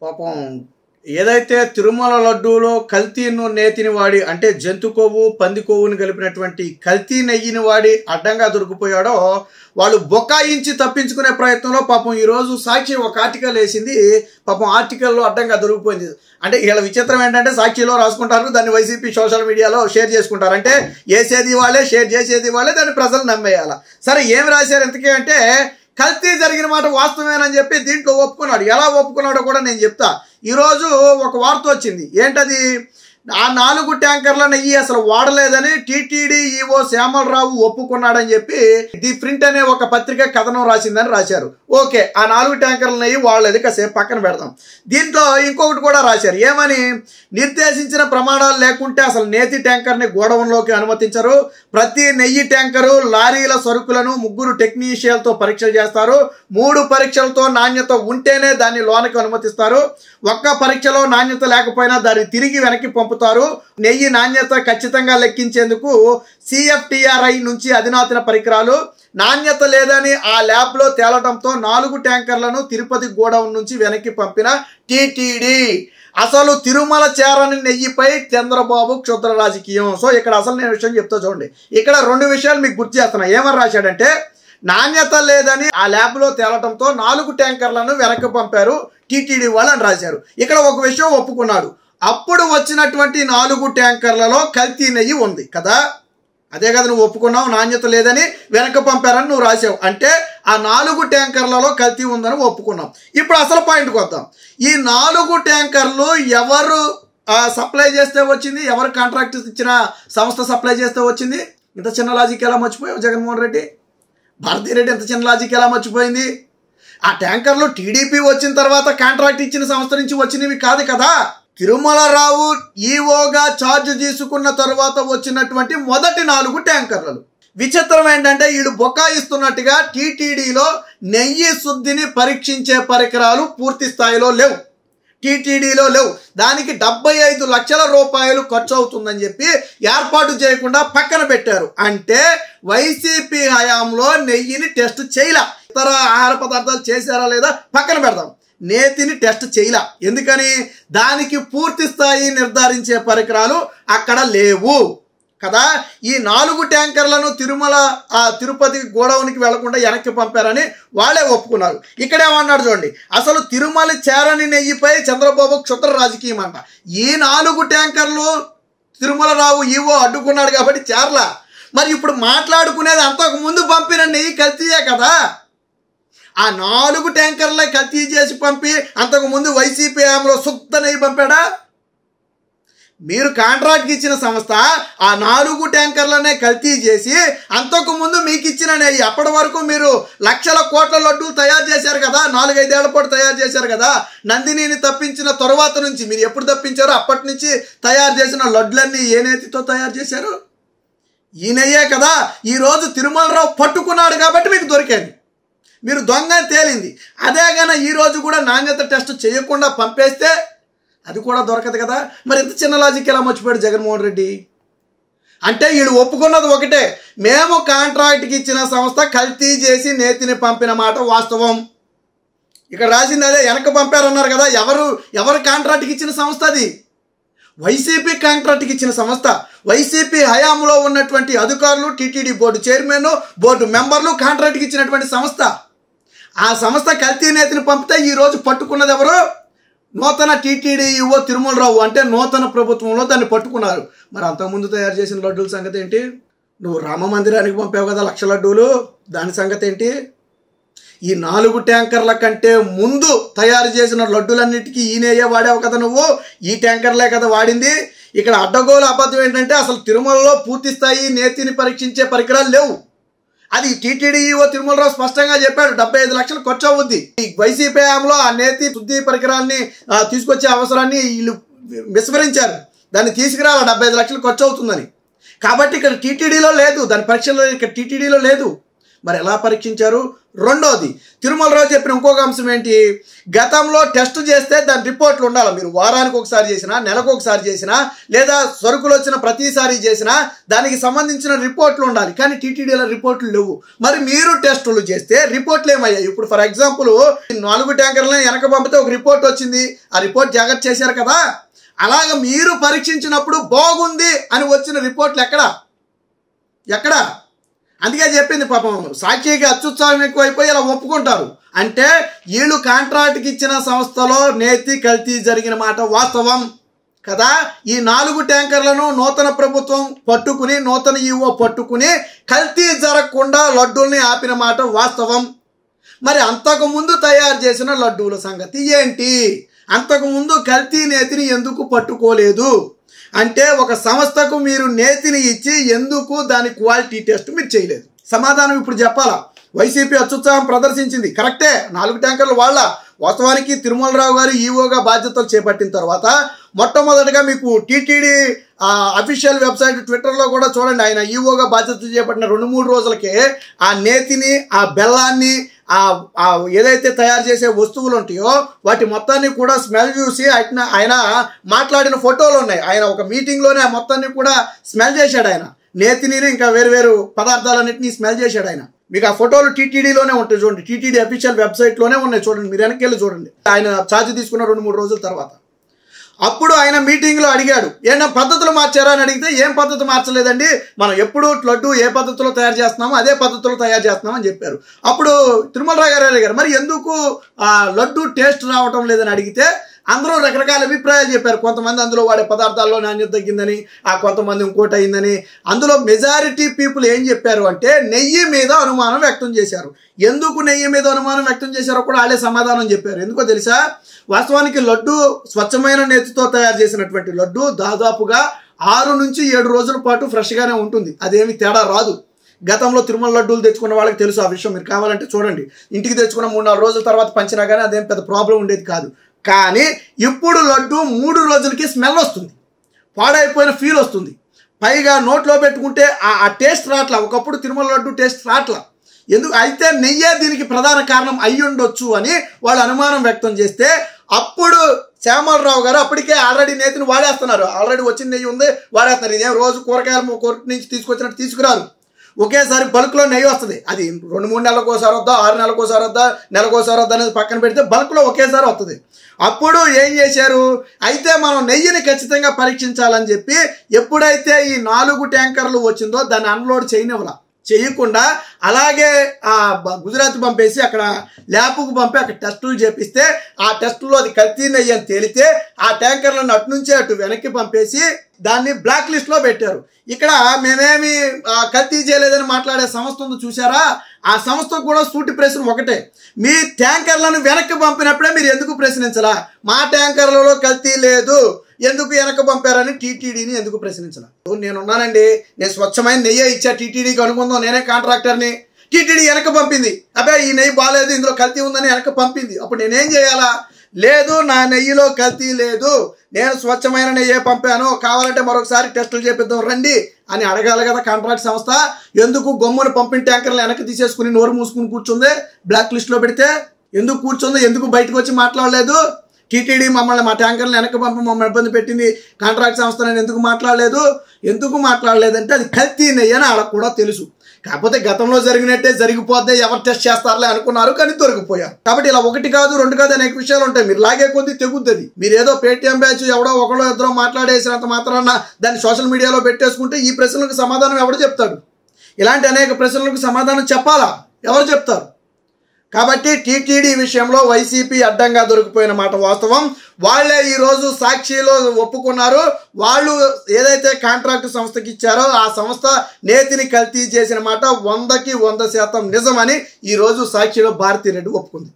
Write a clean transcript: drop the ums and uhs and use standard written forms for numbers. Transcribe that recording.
పాపం ఏదైతే తిరుమల లడ్డూలో కల్తీను నేతిని వాడి అంటే జంతు కొవ్వు పంది కొవ్వుని కలిపినటువంటి కల్తీ నెయ్యిని వాడి అడ్డంగా దొరికిపోయాడో వాళ్ళు బొకాయించి తప్పించుకునే ప్రయత్నంలో పాపం ఈరోజు సాక్షి ఒక ఆర్టికల్ వేసింది. పాపం ఆర్టికల్లో అడ్డంగా దొరికిపోయింది. అంటే వీళ్ళ విచిత్రం ఏంటంటే సాక్షిలో రాసుకుంటారు, దాన్ని వైసీపీ సోషల్ మీడియాలో షేర్ చేసుకుంటారు. అంటే వేసేది వాళ్ళే, షేర్ చేసేది వాళ్ళే, దాన్ని ప్రజలు నమ్మేయాల. సరే ఏమి రాశారు ఎంతకీ అంటే కల్తీ జరిగిన మాట వాస్తవేనని చెప్పి దీంట్లో ఒప్పుకున్నాడు. ఎలా ఒప్పుకున్నాడో కూడా నేను చెప్తా. ఈరోజు ఒక వార్త వచ్చింది. ఏంటది? ఆ 4 ట్యాంకర్ల నెయ్యి అసలు వాడలేదని టీటీడీ ఈవో శ్యామలరావు ఒప్పుకున్నాడని చెప్పి ది ప్రింట్ అనే ఒక పత్రిక కథనం రాసిందని రాశారు. ఓకే, ఆ 4 ట్యాంకర్ల నెయ్యి వాడలేదు, కాసేపు పక్కన పెడతాం. దీంట్లో ఇంకొకటి కూడా రాశారు. ఏమని? నిర్దేశించిన ప్రమాణాలు లేకుంటే అసలు నేతి ట్యాంకర్ని గోడౌన్లోకి అనుమతించరు. ప్రతి నెయ్యి ట్యాంకరు లారీల సరుకులను 3 టెక్నీషియన్లతో పరీక్షలు చేస్తారు. 3 పరీక్షలతో నాణ్యత ఉంటేనే దాన్ని లోనికి అనుమతిస్తారు. ఒక్క పరీక్షలో నాణ్యత లేకపోయినా దాన్ని తిరిగి వెనక్కి పంపుతారు. నెయ్యి నాణ్యత ఖచ్చితంగా లెక్కించేందుకు CFTRI నుంచి అధునాతన పరికరాలు. నాణ్యత లేదని ఆ ల్యాబ్లో తేలటంతో 4 ట్యాంకర్లను తిరుపతి గోడౌన్ నుంచి వెనక్కి పంపిన టీటీడీ. అసలు తిరుమల చేరని నెయ్యిపై చంద్రబాబు క్షుద్ర రాజకీయం. సో ఇక్కడ అసలు నేను విషయం చెప్తా చూడండి. ఇక్కడ 2 విషయాలు మీకు గుర్తు చేస్తున్నా. ఏమని రాశాడంటే నాణ్యత లేదని ఆ ల్యాబ్లో తేలటంతో 4 ట్యాంకర్లను వెనక్కి పంపారు టీటీడీ వాళ్ళు అని రాశారు. ఇక్కడ ఒక విషయం ఒప్పుకున్నాడు. అప్పుడు వచ్చినటువంటి 4 ట్యాంకర్లలో కల్తీ నెయ్యి ఉంది కదా. అదే కదా నువ్వు ఒప్పుకున్నావు, నాణ్యత లేదని వెనక్కి పంపారని నువ్వు రాసావు. అంటే ఆ 4 ట్యాంకర్లలో కల్తీ ఉందని ఒప్పుకున్నాం. ఇప్పుడు అసలు పాయింట్కి వద్దాం. ఈ 4 ట్యాంకర్లు ఎవరు సప్లై చేస్తే వచ్చింది? ఎవరు కాంట్రాక్ట్ ఇచ్చిన సంస్థ సప్లై చేస్తే వచ్చింది? ఇంత చిన్న లాజిక్ ఎలా మర్చిపోయావు జగన్మోహన్ రెడ్డి? భారతీరెడ్డి ఎంత చిన్న లాజిక్ ఎలా మర్చిపోయింది? ఆ ట్యాంకర్లు టీడీపీ వచ్చిన తర్వాత కాంట్రాక్ట్ ఇచ్చిన సంస్థ నుంచి వచ్చినవి కాదు కదా. తిరుమలరావు ఈవోగా ఛార్జ్ తీసుకున్న తర్వాత వచ్చినటువంటి మొదటి 4 ట్యాంకర్లు. విచిత్రం ఏంటంటే వీళ్ళు బొకాయిస్తున్నట్టుగా టీటీడీలో నెయ్యి శుద్ధిని పరీక్షించే పరికరాలు పూర్తి స్థాయిలో లేవు, టీటీడీలో లేవు. దానికి 75 లక్షల రూపాయలు ఖర్చు అవుతుందని చెప్పి ఏర్పాటు చేయకుండా పక్కన పెట్టారు. అంటే వైసీపీ హయాంలో నెయ్యిని టెస్ట్ చేయలే. ఇతర ఆహార పదార్థాలు చేశారా లేదా పక్కన పెడదాం. నేతిని టెస్ట్ చేయలే. ఎందుకని? దానికి పూర్తి స్థాయి నిర్ధారించే పరికరాలు అక్కడ లేవు కదా. ఈ 4 ట్యాంకర్లను తిరుపతి గోడౌన్కి వెళ్లకుండా వెనక్కి పంపారని వాళ్ళే ఒప్పుకున్నారు. ఇక్కడేమన్నాడు చూడండి. అసలు తిరుమల చేరని నెయ్యిపై చంద్రబాబు క్షుద్ర రాజకీయం అంట. ఈ 4 ట్యాంకర్లు తిరుమలరావు ఈవో అడ్డుకున్నాడు కాబట్టి చేరలా. మరి ఇప్పుడు మాట్లాడుకునేది అంతకు ముందు పంపిన నెయ్యి కల్తీయే కదా. ఆ 4 ట్యాంకర్లే కల్తీ చేసి పంపి అంతకుముందు వైసీపీ హయాంలో శుద్ధ నెయ్యి పంపాడా? మీరు కాంట్రాక్ట్కి ఇచ్చిన సంస్థ ఆ 4 ట్యాంకర్లనే కల్తీ చేసి అంతకుముందు మీకు ఇచ్చిన నెయ్యి, అప్పటి వరకు మీరు లక్షల కోట్ల లడ్డూలు తయారు చేశారు కదా, 4-5 ఏళ్ల పాటు తయారు చేశారు కదా. నందినిని తప్పించిన తరువాత నుంచి మీరు ఎప్పుడు తప్పించారో అప్పటి నుంచి తయారు చేసిన లడ్లన్నీ ఏ నేతితో తయారు చేశారు? ఈ నెయ్యే కదా. ఈరోజు తిరుమలరావు పట్టుకున్నాడు కాబట్టి మీకు దొరికేది, మీరు దొంగ తేలింది. అదే కానీ ఈరోజు కూడా నాణ్యత టెస్ట్ చేయకుండా పంపేస్తే అది కూడా దొరకదు కదా. మరి ఇంత చిన్న లాజిక్ ఎలా మర్చిపోయాడు జగన్మోహన్ రెడ్డి? అంటే వీళ్ళు ఒప్పుకున్నది ఒకటే, మేము కాంట్రాక్ట్కి ఇచ్చిన సంస్థ కల్తీ చేసి నేతిని పంపిన మాట వాస్తవం. ఇక్కడ రాసింది అదే, వెనక్కి పంపారన్నారు కదా. ఎవరు కాంట్రాక్ట్కి ఇచ్చిన సంస్థ? అది వైసీపీ కాంట్రాక్ట్కి ఇచ్చిన సంస్థ. వైసీపీ హయాంలో ఉన్నటువంటి అధికారులు, టీటీడీ బోర్డు చైర్మన్, బోర్డు మెంబర్లు కాంట్రాక్ట్కి ఇచ్చినటువంటి సంస్థ. ఆ సంస్థ కల్తీ నేతిని పంపితే ఈరోజు పట్టుకున్నది ఎవరు? నూతన టీటీడీ ఈవో తిరుమలరావు. అంటే నూతన ప్రభుత్వంలో దాన్ని పట్టుకున్నారు. మరి అంతకుముందు తయారు చేసిన లడ్డూల సంగతి ఏంటి? నువ్వు రామ మందిరానికి పంపావు కదా 1,00,000 లడ్డూలు, దాని సంగతి ఏంటి? ఈ 4 ట్యాంకర్ల కంటే ముందు తయారు చేసిన లడ్డూలన్నిటికీ ఈ నెయ్యే వాడావు కదా నువ్వు. ఈ ట్యాంకర్లే కదా వాడింది. ఇక్కడ అడ్డగోలు అబద్ధం ఏంటంటే అసలు తిరుమలలో పూర్తి స్థాయి నేతిని పరీక్షించే పరికరాలు లేవు. అది టీటీడీ ఈవో తిరుమలరావు స్పష్టంగా చెప్పాడు. 75 లక్షలు ఖర్చు అవుద్ది. ఈ వైసీపీ హయాంలో ఆ నేతి శుద్ధి పరికరాన్ని తీసుకొచ్చే అవసరాన్ని వీళ్ళు విస్మరించారు. దాన్ని తీసుకురావాలి, 75 లక్షలు ఖర్చు అవుతుందని. కాబట్టి ఇక్కడ టీటీడీలో లేదు, దాని పరీక్షలో ఇక్కడ టీటీడీలో లేదు. మరి ఎలా పరీక్షించారు? రెండోది, తిరుమలరావు చెప్పిన ఇంకొక అంశం ఏంటి, గతంలో టెస్ట్ చేస్తే దాని రిపోర్ట్లు ఉండాలి. మీరు వారానికి ఒకసారి చేసినా, నెలకు ఒకసారి చేసినా, లేదా సరుకులు వచ్చిన ప్రతిసారి చేసినా దానికి సంబంధించిన రిపోర్ట్లు ఉండాలి. కానీ టీటీడీలో రిపోర్ట్లు లేవు. మరి మీరు టెస్టులు చేస్తే రిపోర్ట్లు ఏమయ్యాయి? ఇప్పుడు ఫర్ ఎగ్జాంపుల్ 4 ట్యాంకర్లను వెనక పంపితే ఒక రిపోర్ట్ వచ్చింది, ఆ రిపోర్ట్ జాగ్రత్త చేశారు కదా. అలాగ మీరు పరీక్షించినప్పుడు బాగుంది అని వచ్చిన రిపోర్ట్లు ఎక్కడ? అందుకే చెప్పింది పాపం సాక్షికి అత్యుత్సాహం ఎక్కువైపోయి ఇలా ఒప్పుకుంటారు. అంటే వీళ్ళు కాంట్రాక్ట్కి ఇచ్చిన సంస్థలో నేతి కల్తీ జరిగిన మాట వాస్తవం కదా. ఈ 4 ట్యాంకర్లను నూతన ప్రభుత్వం పట్టుకుని, నూతన ఈవో పట్టుకుని కల్తీ జరగకుండా లడ్డూల్ని ఆపిన మాట వాస్తవం. మరి అంతకుముందు తయారు చేసిన లడ్డూల సంగతి ఏంటి? అంతకుముందు కల్తీ నేతిని ఎందుకు పట్టుకోలేదు? అంటే ఒక సంస్థకు మీరు నేతిని ఇచ్చి ఎందుకు దాని క్వాలిటీ టెస్ట్ మీరు చేయలేదు? సమాధానం ఇప్పుడు చెప్పాలా. వైసీపీ అత్యుత్సాహం ప్రదర్శించింది, కరెక్టే. 4 ట్యాంకర్లు వాళ్ళ. వాస్తవానికి తిరుమలరావు గారు ఈవోగా బాధ్యతలు చేపట్టిన తర్వాత మొట్టమొదటిగా మీకు టీటీడీ అఫీషియల్ వెబ్సైట్ ట్విట్టర్లో కూడా చూడండి, ఆయన ఈవోగా బాధ్యతలు చేపట్టిన 2-3 రోజులకే ఆ నేతిని, ఆ బెల్లాన్ని, ఏదైతే తయారు చేసే వస్తువులు ఉంటాయో వాటి మొత్తాన్ని కూడా స్మెల్ చూసి ఆయన మాట్లాడిన ఫోటోలు ఉన్నాయి. ఆయన ఒక మీటింగ్లోనే ఆ మొత్తాన్ని కూడా స్మెల్ చేశాడు. ఆయన నేతిని ఇంకా వేరు పదార్థాలన్నింటినీ స్మెల్ చేశాడు ఆయన. మీకు ఆ ఫోటోలు టీటీడీలోనే ఉంటాయి చూడండి, టీటీడీ అఫీషియల్ వెబ్సైట్లోనే ఉన్నాయి చూడండి, మీరు వెనక్కి వెళ్ళి చూడండి. ఆయన ఛార్జ్ తీసుకున్న 2-3 రోజుల తర్వాత అప్పుడు ఆయన మీటింగ్లో అడిగాడు, ఏమన్నా పద్ధతులు మార్చారా అని అడిగితే, ఏం పద్ధతి మార్చలేదండి, మనం ఎప్పుడు లడ్డు ఏ పద్ధతిలో తయారు చేస్తున్నామో అదే పద్ధతిలో తయారు చేస్తున్నామని చెప్పారు. అప్పుడు తిరుమలరావు గారు అడిగారు, మరి ఎందుకు లడ్డు టేస్ట్ రావటం లేదని అడిగితే అందరూ రకరకాల అభిప్రాయాలు చెప్పారు. కొంతమంది అందులో వాడే పదార్థాల్లో నాణ్యత తగ్గిందని, కొంతమంది ఇంకోటి అయిందని. అందులో మెజారిటీ పీపుల్ ఏం చెప్పారు అంటే నెయ్యి మీద అనుమానం వ్యక్తం చేశారు. ఎందుకు నెయ్యి మీద అనుమానం వ్యక్తం చేశారో కూడా వాళ్ళే సమాధానం చెప్పారు. ఎందుకో తెలుసా? వాస్తవానికి లడ్డు స్వచ్ఛమైన నేతితో తయారు చేసినటువంటి లడ్డు దాదాపుగా 6 నుంచి 7 రోజుల పాటు ఫ్రెష్గానే ఉంటుంది, అదేమి తేడా రాదు. గతంలో తిరుమల లడ్డూలు తెచ్చుకున్న వాళ్ళకి తెలుసు ఆ విషయం. మీరు కావాలంటే చూడండి, ఇంటికి తెచ్చుకున్న 3-4 రోజుల తర్వాత పంచినా కానీ అదేం పెద్ద ప్రాబ్లం ఉండేది కాదు. కానీ ఇప్పుడు లడ్డు 3 రోజులకి స్మెల్ వస్తుంది, పాడైపోయిన ఫీల్ వస్తుంది. పైగా నోట్లో పెట్టుకుంటే ఆ టేస్ట్ రాట్లా. ఒకప్పుడు తిరుమల లడ్డు టేస్ట్ రాట్లా. ఎందుకు అయితే నెయ్యే దీనికి ప్రధాన కారణం అయ్యి ఉండొచ్చు అని వాళ్ళు అనుమానం వ్యక్తం చేస్తే అప్పుడు శ్యామలరావు గారు అప్పటికే ఆల్రెడీ నేతిని వాడేస్తున్నారు. ఆల్రెడీ వచ్చిన నెయ్యి ఉంది, వాడేస్తున్నారు. ఇదేం రోజు కూరగాయలు కొరకు నుంచి తీసుకొచ్చినట్టు తీసుకురారు. ఒకేసారి బల్క్లో నెయ్యి వస్తుంది. అది 2-3 నెలలకోసారి వద్దా, 6 నెలలకోసారి వద్దా, నెలకోసారి వద్దా అనేది పక్కన పెడితే బల్క్లో ఒకేసారి వస్తుంది. అప్పుడు ఏం చేశారు, అయితే మనం నెయ్యిని ఖచ్చితంగా పరీక్షించాలని చెప్పి ఎప్పుడైతే ఈ 4 ట్యాంకర్లు వచ్చిందో దాన్ని అన్లోడ్ చేయకుండా అలాగే గుజరాత్ పంపేసి అక్కడ ల్యాబ్కు పంపి అక్కడ టెస్టులు చేపిస్తే ఆ టెస్టులో అది కల్తీ నెయ్యి అని తేలితే ఆ ట్యాంకర్లను అటు నుంచి అటు వెనక్కి పంపేసి దాన్ని బ్లాక్ లిస్ట్లో పెట్టారు. ఇక్కడ మేమేమి కల్తీ చేయలేదని మాట్లాడే సంస్థ ఉంది చూసారా, ఆ సంస్థకు కూడా సూటి ప్రశ్న ఒకటే, మీ ట్యాంకర్లను వెనక్కి పంపినప్పుడే మీరు ఎందుకు ప్రశ్నించలా? మా ట్యాంకర్లలో కల్తీ లేదు, ఎందుకు వెనక్కి పంపారని టీటీడీని ఎందుకు ప్రశ్నించలా? నేనున్నానండి, నేను స్వచ్ఛమైన నెయ్యే ఇచ్చా టీటీడీకి అనుకుందాం, నేనే కాంట్రాక్టర్ని. టీటీడీ వెనక్కి పంపింది, అబ్బాయి ఈ నెయ్యి బాగాలేదు, ఇందులో కల్తీ ఉందని వెనక్కి పంపింది. అప్పుడు నేనేం చేయాలా? లేదు, నా నెయ్యిలో కల్తీ లేదు, నేను స్వచ్ఛమైన నెయ్యే పంపాను, కావాలంటే మరొకసారి టెస్టులు చేపిద్దాం రండి అని అడగాలి కదా కాంట్రాక్ట్ సంస్థ. ఎందుకు గమ్మున పంపిన ట్యాంకర్లు వెనక్కి తీసేసుకుని నోరు మూసుకుని కూర్చుంది? బ్లాక్ లిస్ట్లో పెడితే ఎందుకు కూర్చుంది? ఎందుకు బయటకు వచ్చి మాట్లాడలేదు? టీటీడీ మమ్మల్ని మా ట్యాంకర్లు వెనక్కి పంపి మమ్మల్ని ఇబ్బంది పెట్టింది, కాంట్రాక్ట్ సంస్థ నేను ఎందుకు మాట్లాడలేదంటే అది కల్తీ నెయ్యి అని వాళ్ళకు కూడా తెలుసు. కాకపోతే గతంలో జరిగినట్టే జరిగిపోతే ఎవరు టెస్ట్ చేస్తారులే అనుకున్నారు, కానీ దొరికిపోయారు. కాబట్టి ఇలా 1 కాదు 2 కాదు అనేక విషయాలు ఉంటాయి. మీరు లాగే కొద్ది తెగుద్ది. మీరు ఏదో పేటీఎం బ్యాచ్ ఎవడో ఒకడో ఇద్దరో మాట్లాడేసినంత మాత్రాన దాన్ని సోషల్ మీడియాలో పెట్టేసుకుంటే ఈ ప్రశ్నలకు సమాధానం ఎవడు చెప్తాడు? ఇలాంటి అనేక ప్రశ్నలకు సమాధానం చెప్పాలా? ఎవరు చెప్తారు? కాబట్టి టీటీడీ విషయంలో వైసీపీ అడ్డంగా దొరికిపోయిన మాట వాస్తవం. వాళ్ళే ఈరోజు సాక్షిలో ఒప్పుకున్నారు. వాళ్ళు ఏదైతే కాంట్రాక్ట్ సంస్థకి ఇచ్చారో ఆ సంస్థ నేతిని కల్తీ చేసిన మాట 100% నిజమని ఈరోజు సాక్షిలో భారతీ రెడ్డి ఒప్పుకుంది.